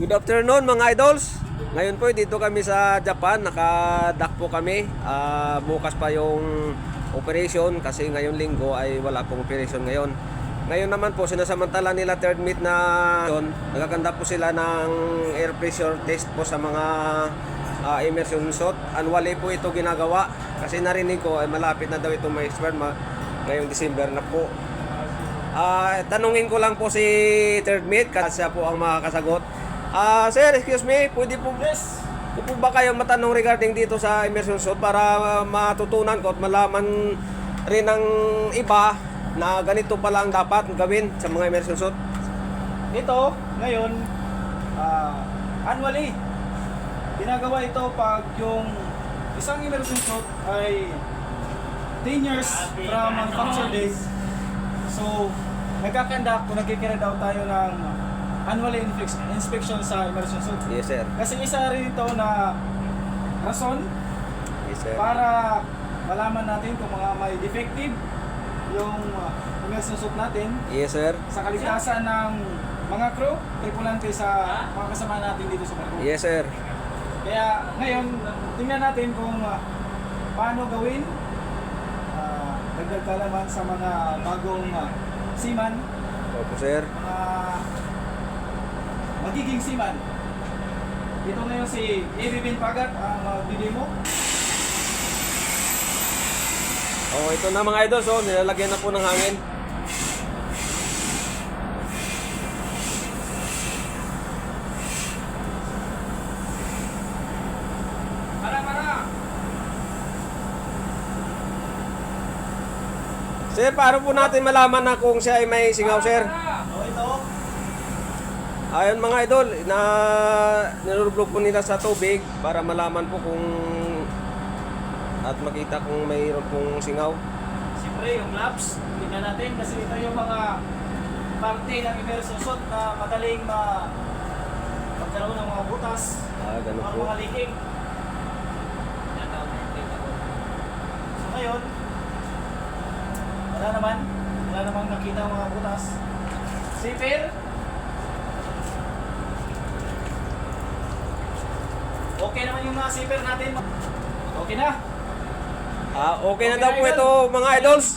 Good afternoon mga idols. Ngayon po dito kami sa Japan, naka-dock po kami. Bukas pa yung operation kasi ngayong linggo ay wala pong operation ngayon. Ngayon naman po sinasamantala nila third meet na yun, nagkakanda po sila ng air pressure test po sa mga immersion suit. Annually po ito ginagawa kasi narinig ko ay malapit na daw itong may expire ngayong December na po. Tanungin ko lang po si third meet kasi siya po ang makakasagot. Sir, excuse me, pwede po ba kayong matanong regarding dito sa immersion suit para matutunan ko at malaman rin ng iba na ganito pala ang dapat gawin sa mga immersion suit? Ito, ngayon, annually, ginagawa ito pag yung isang immersion suit ay 10 years from manufacture date. So, nagkakandak kung nagkikira daw tayo ng annual inspection sa immersion suit. Yes, sir. Kasi isa rin ito na rason Yes, sir. para malaman natin kung mga may defective yung immersion suit natin Yes, sir. sa kaligtasan ng mga crew, tripulante sa mga kasama natin dito sa barko. Yes, sir. Kaya ngayon, tingnan natin kung paano gawin dagdag kalaman sa mga bagong seaman, Opo, sir. mga magiging seaman. Ito ngayon si Ibibin Pagat ang magdidemo. Oh, ito na mga idols, oh, nilalagyan na po ng hangin. Sir, paano po natin malaman na kung siya ay may singaw, sir? O ito, Ayun mga idol, nilulublog po nila sa tubig para malaman po kung at makita kung mayroon pong singaw. siyempre yung laps, tingnan natin kasi ito yung mga parte ng immersion suit na madaling magkaroon ng mga butas Ganun o po. mga leaking. So ngayon, wala namang nakita ang mga butas. Zipper. Okay naman yung mga zipper natin. Okay na. Okay na daw po ito mga idols.